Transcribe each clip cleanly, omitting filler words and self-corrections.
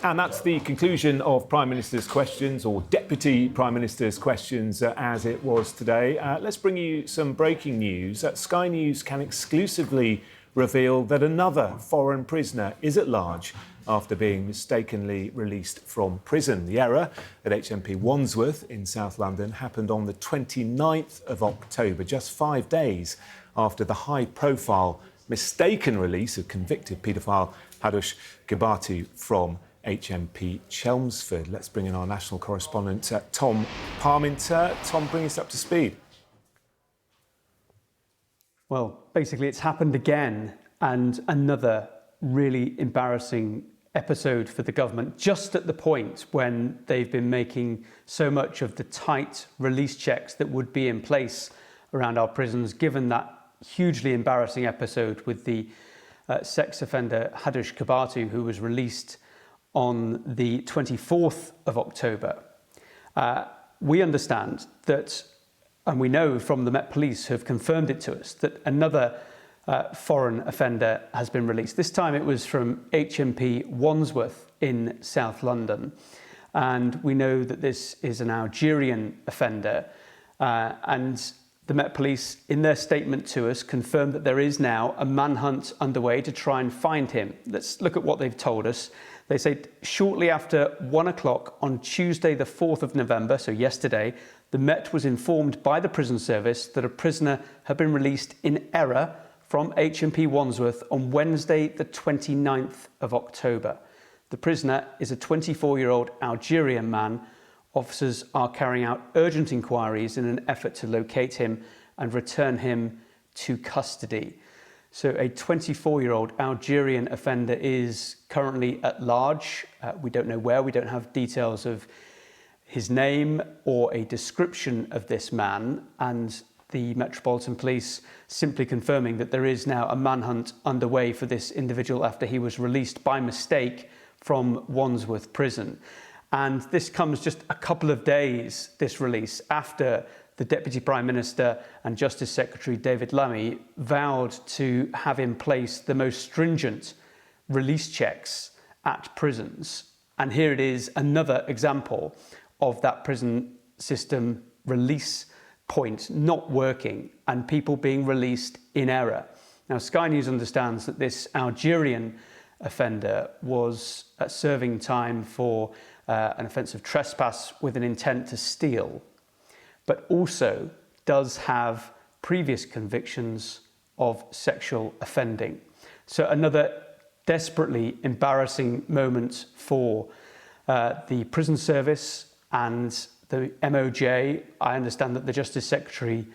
And that's the conclusion of Prime Minister's questions, or Deputy Prime Minister's questions, as it was today. Let's bring you some breaking news. Sky News can exclusively reveal that another foreign prisoner is at large after being mistakenly released from prison. The error at HMP Wandsworth in South London happened on the 29th of October, just 5 days after the high-profile mistaken release of convicted paedophile Hadush Kebatu from HMP Chelmsford. Let's bring in our national correspondent, Tom Parliamentary. Tom, bring us up to speed. Well, basically, it's happened again, and another really embarrassing episode for the government, just at the point when they've been making so much of the tight release checks that would be in place around our prisons, given that hugely embarrassing episode with the sex offender Hadush Kebatu, who was released on the 24th of October. We understand that, and we know from the Met Police who have confirmed it to us, that another foreign offender has been released. This time it was from HMP Wandsworth in South London. And we know that this is an Algerian offender. And the Met Police, in their statement to us, confirmed that there is now a manhunt underway to try and find him. Let's look at what they've told us. They say shortly after 1 o'clock on Tuesday, the 4th of November, so yesterday, the Met was informed by the prison service that a prisoner had been released in error from HMP Wandsworth on Wednesday, the 29th of October. The prisoner is a 24-year-old Algerian man. Officers are carrying out urgent inquiries in an effort to locate him and return him to custody. So a 24-year-old Algerian offender is currently at large. We don't know where, we don't have details of his name or a description of this man, and the Metropolitan Police simply confirming that there is now a manhunt underway for this individual after he was released by mistake from Wandsworth Prison. And this comes just a couple of days, this release, after the Deputy Prime Minister and Justice Secretary David Lammy vowed to have in place the most stringent release checks at prisons. And here it is, another example of that prison system release point not working and people being released in error. Now, Sky News understands that this Algerian offender was serving time for an offence of trespass with an intent to steal, but also does have previous convictions of sexual offending. So another desperately embarrassing moment for the prison service and the MOJ. I understand that the Justice Secretary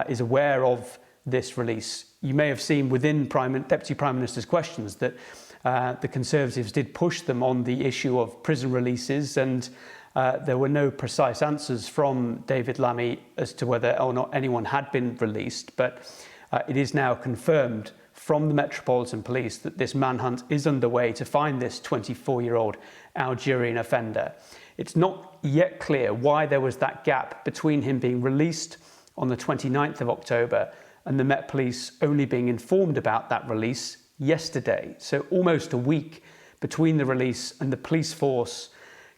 is aware of this release. You may have seen within Deputy Prime Minister's questions that the Conservatives did push them on the issue of prison releases, and there were no precise answers from David Lammy as to whether or not anyone had been released. But it is now confirmed from the Metropolitan Police that this manhunt is underway to find this 24-year-old Algerian offender. It's not yet clear why there was that gap between him being released on the 29th of October and the Met Police only being informed about that release yesterday. So almost a week between the release and the police force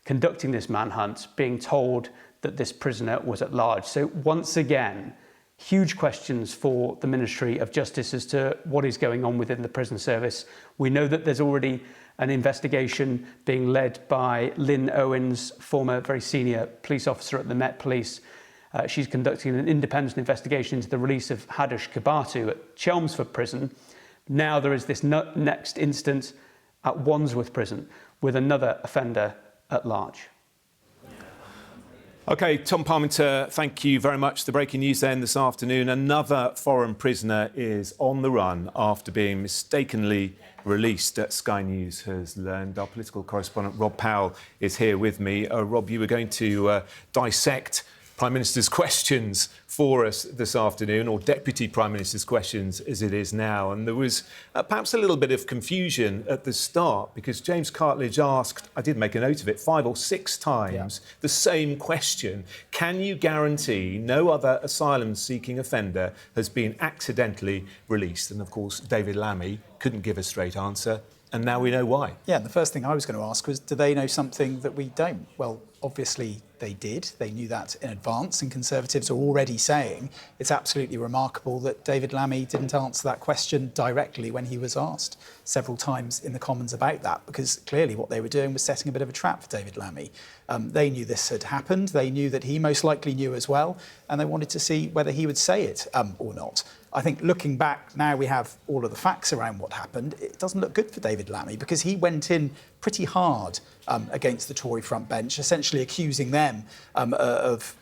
conducting this manhunt being told that this prisoner was at large. So once again, huge questions for the Ministry of Justice as to what is going on within the prison service. We know that there's already an investigation being led by Lynn Owens, former very senior police officer at the Met Police. She's conducting an independent investigation into the release of Hadush Kebatu at Chelmsford Prison. Now there is this next instance at Wandsworth Prison with another offender at large. OK, Tom Parliamentary, thank you very much. The breaking news then this afternoon. Another foreign prisoner is on the run after being mistakenly released. Sky News has learned. Our political correspondent Rob Powell is here with me. Rob, you were going to dissect Prime Minister's questions for us this afternoon, or Deputy Prime Minister's questions as it is now. And there was perhaps a little bit of confusion at the start because James Cartledge asked, I did make a note of it, 5 or 6 times, the same question. Can you guarantee no other asylum-seeking offender has been accidentally released? And of course, David Lammy couldn't give a straight answer. And now we know why. Yeah, and the first thing I was going to ask was, do they know something that we don't? Well, obviously they did. They knew that in advance, and Conservatives are already saying it's absolutely remarkable that David Lammy didn't answer that question directly when he was asked several times in the Commons about that, because clearly what they were doing was setting a bit of a trap for David Lammy. They knew this had happened. They knew that he most likely knew as well, and they wanted to see whether he would say it or not. I think looking back, now we have all of the facts around what happened, it doesn't look good for David Lammy, because he went in pretty hard against the Tory front bench, essentially accusing them of,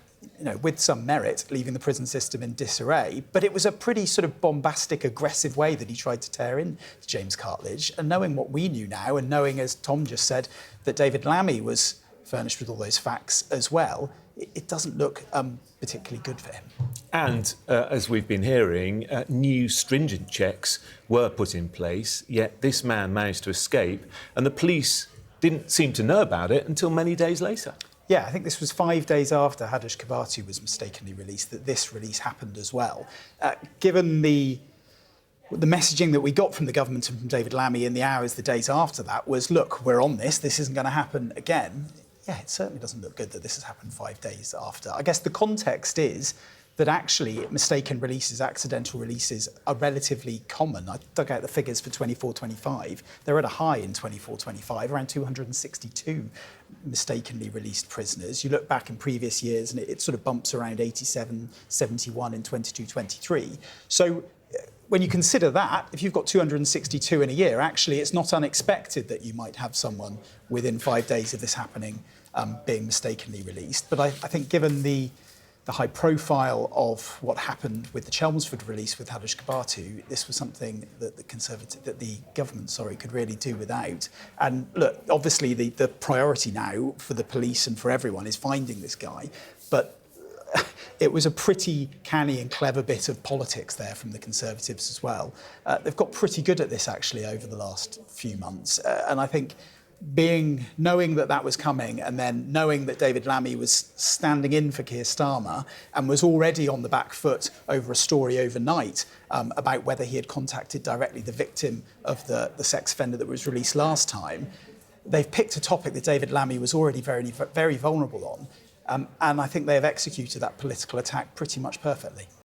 with some merit, leaving the prison system in disarray. But it was a pretty sort of bombastic, aggressive way that he tried to tear in to James Cartledge. And knowing what we knew now, and knowing, as Tom just said, that David Lammy was furnished with all those facts as well, it doesn't look particularly good for him. And as we've been hearing, new stringent checks were put in place, yet this man managed to escape, and the police didn't seem to know about it until many days later. Yeah, I think this was 5 days after Hadush Kebatu was mistakenly released that this release happened as well. Given the messaging that we got from the government and from David Lammy in the hours, the days after that was, look, we're on this isn't going to happen again. Yeah, it certainly doesn't look good that this has happened 5 days after. I guess the context is that actually mistaken releases, accidental releases are relatively common. I dug out the figures for 24-25. They're at a high in 24-25, around 262 mistakenly released prisoners. You look back in previous years and it sort of bumps around 87, 71 in 22-23. So when you consider that, if you've got 262 in a year, actually it's not unexpected that you might have someone within 5 days of this happening being mistakenly released. But I think given the high profile of what happened with the Chelmsford release with Hadush Kebatu, this was something that the government could really do without. And look, obviously the priority now for the police and for everyone is finding this guy, but it was a pretty canny and clever bit of politics there from the Conservatives as well. They've got pretty good at this actually over the last few months, and I think knowing that was coming, and then knowing that David Lammy was standing in for Keir Starmer and was already on the back foot over a story overnight about whether he had contacted directly the victim of the sex offender that was released last time, they've picked a topic that David Lammy was already very, very vulnerable on, and I think they have executed that political attack pretty much perfectly.